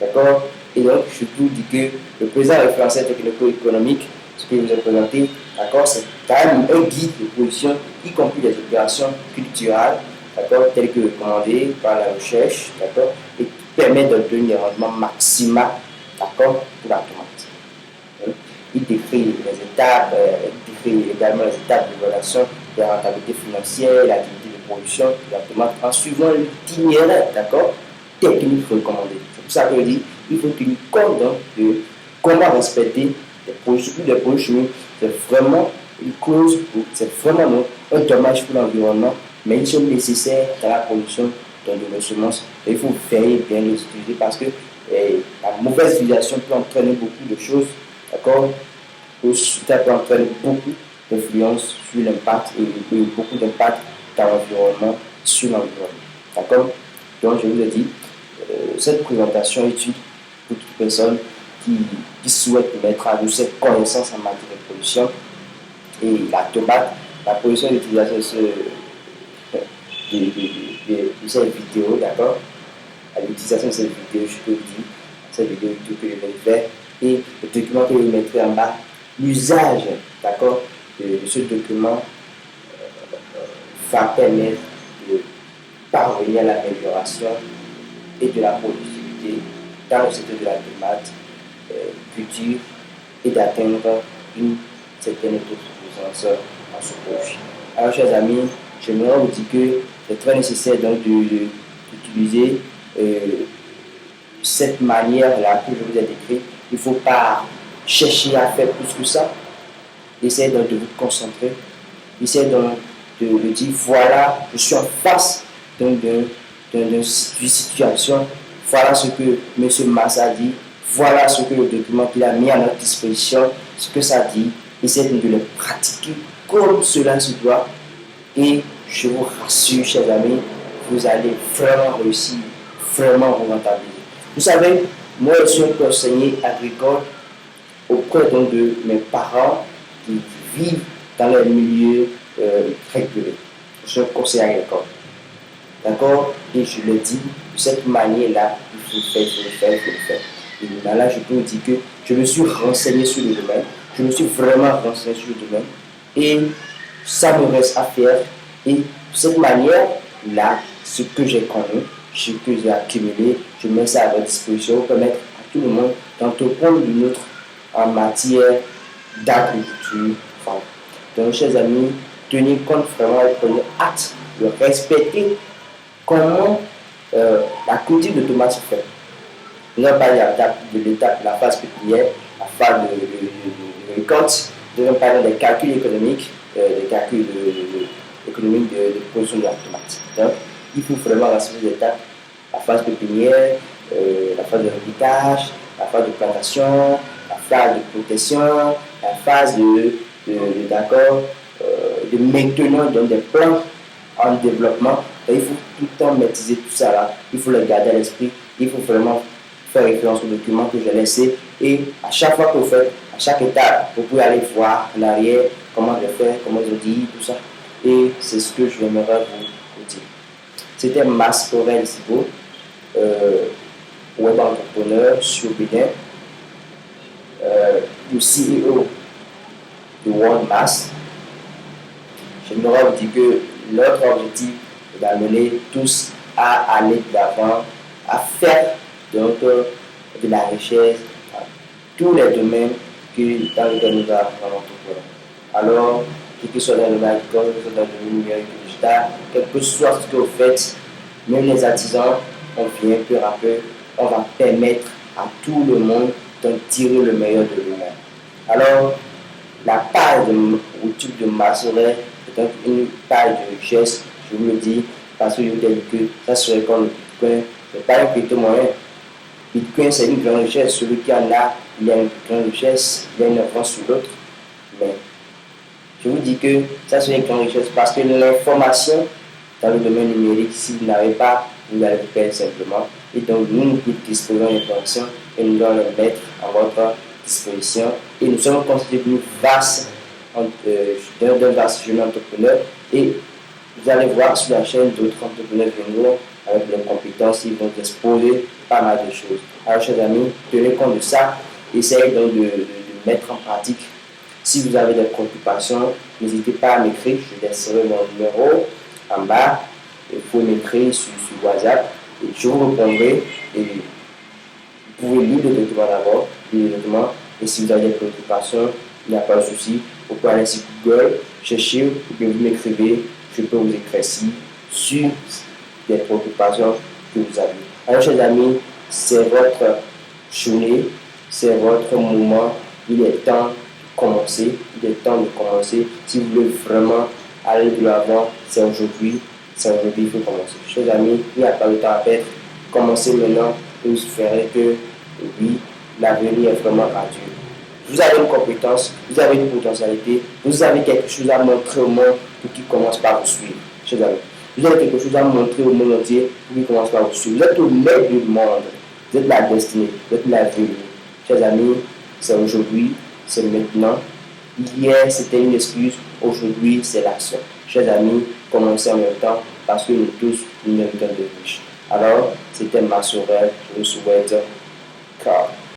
D'accord? Et donc, je vous dis que le présent référentiel technico-économique, ce que je vous ai présenté, d'accord, c'est quand même un guide de production, y compris des opérations culturelles, d'accord, telles que recommandées par la recherche, d'accord, et qui permet d'obtenir des rendements maximaux, d'accord, pour la tomate. Il décrit les étapes, il décrit également les étapes d'évaluation de la rentabilité financière, l'activité de production de la tomate en suivant l'itinéraire, d'accord, technique recommandée. C'est pour ça que je dis il faut tenir compte de comment respecter les produits chimiques. C'est vraiment une cause, c'est vraiment un dommage pour l'environnement, mais ils sont nécessaires dans la production de nos semences. Et il faut veiller bien les utiliser parce que la mauvaise utilisation peut entraîner beaucoup de choses, d'accord? Ça peut entraîner beaucoup d'influence sur l'impact et beaucoup d'impact dans l'environnement, sur l'environnement, d'accord? Donc, je vous ai dit, cette présentation est utile pour toute personne qui souhaite mettre à jour cette connaissance en matière de pollution. Et la tomate, la pollution d'utilisation de cette vidéo, d'accord? L'utilisation de cette vidéo, je peux vous dire, cette vidéo que je vais faire, et le document que je mettrai en bas, l'usage, d'accord, de ce document va permettre de parvenir à l'amélioration et de la productivité dans le secteur de la tomate, culture, et d'atteindre une certaine autosuffisance en ce projet. Alors, chers amis, j'aimerais vous dire que c'est très nécessaire donc d'utiliser cette manière-là que je vous ai décrite. Il ne faut pas chercher à faire plus que ça. Essayez donc de vous concentrer. Essayez donc de dire, voilà, je suis en face d'une situation. Voilà ce que M. Massa a dit. Voilà ce que le document qu'il a mis à notre disposition, ce que ça dit. Essayez de le pratiquer comme cela se doit. Et je vous rassure, chers amis, vous allez vraiment réussir, vraiment vous rentabiliser. Vous savez, moi, je suis un conseiller agricole auprès donc de mes parents qui vivent dans les milieux régulés. Je suis un conseiller agricole. D'accord? Et je le dis de cette manière-là, il faut le faire, il faut le faire, il faut le faire. Et là, je peux vous dire que je me suis renseigné sur le domaine. Je me suis vraiment renseigné sur le domaine. Et ça me reste à faire. Et de cette manière-là, ce que j'ai connu, ce que j'ai accumulé, je mets ça à votre disposition pour permettre à tout le monde d'entreprendre une autre en matière d'agriculture. Enfin, donc, chers amis, tenez compte vraiment et prenez acte de respecter comment la culture de tomates se fait. Nous avons parlé de l'étape de la phase pépinière, la phase de récolte, nous avons parlé des calculs économiques, des calculs économiques de production de la tomate. Donc, il faut vraiment rassurer les étapes, la phase pépinière, la phase de récoltage, la phase de plantation, la phase de protection, la phase de maintenance donc des plans en développement. Et il faut tout le temps maîtriser tout ça là. Il faut le garder à l'esprit. Il faut vraiment faire référence au document que j'ai laissé. Et à chaque fois que vous faites, à chaque étape, vous pouvez aller voir en arrière comment je fais, comment je dis, tout ça. Et c'est ce que je j'aimerais vous dire. C'était Mas Aurel Sibo, web entrepreneur sur Bénin, le CEO de World Mass. J'aimerais vous dire que notre objectif est d'amener tous à aller de l'avant, à faire donc de la richesse dans tous les domaines dans lesquels nous avons entrepreneur. Alors, quel que soit dans le domaine agricole, quel que soit dans le domaine numérique digital, quel que soit ce que vous faites, même les artisans, on vient peu à peu, on va permettre à tout le monde de tirer le meilleur de lui-même. Alors, la page de YouTube de Massoret est donc une page de richesse, je vous le dis, parce que je vous dis que ça serait comme le Bitcoin, ce n'est pas un crypto-monnaie. Bitcoin, c'est une grande richesse, celui qui en a, il a une grande richesse, il a une avance sur l'autre. Mais je vous dis que ça serait une grande richesse parce que l'information dans le domaine numérique, si vous n'avez pas, vous allez vous perdre simplement. Et donc, nous disposons d'informations et nous allons les mettre à votre disposition. Et nous sommes constitués d'une vaste jeune entrepreneur. Et vous allez voir sur la chaîne d'autres entrepreneurs viendront avec leurs compétences, ils vont exposer pas mal de choses. Alors, chers amis, tenez compte de ça. Essayez donc de mettre en pratique. Si vous avez des préoccupations, n'hésitez pas à m'écrire. Je laisserai mon numéro en bas. Il faut m'écrire sur WhatsApp et je vous répondrai. Et vous pouvez lire le document d'abord, et si vous avez des préoccupations, il n'y a pas de souci. Vous pouvez aller sur Google, chercher, ou bien vous m'écrivez, je peux vous éclaircir sur les préoccupations que vous avez. Alors, chers amis, c'est votre journée, c'est votre moment. Il est temps de commencer. Il est temps de commencer. Si vous voulez vraiment aller de l'avant, c'est aujourd'hui. c'est aujourd'hui qu'il faut commencer. Chers amis, il n'y a pas le temps à perdre. Commencez maintenant et vous verrez que oui, l'avenir est vraiment radieux. Vous avez une compétence, vous avez une potentialité, vous avez quelque chose à montrer au monde pour qu'il commence par vous suivre. Chers amis, vous avez quelque chose à montrer au monde entier pour qu'il commence par vous suivre. Vous êtes au maître du monde, vous êtes la destinée, vous êtes l'avenir. Chers amis, c'est aujourd'hui, c'est maintenant. Hier, c'était une excuse, aujourd'hui, c'est l'action. Chers amis, commencez en même temps parce que nous tous, nous méritons de riches. Alors, c'était Max Sorel, je vous souhaite car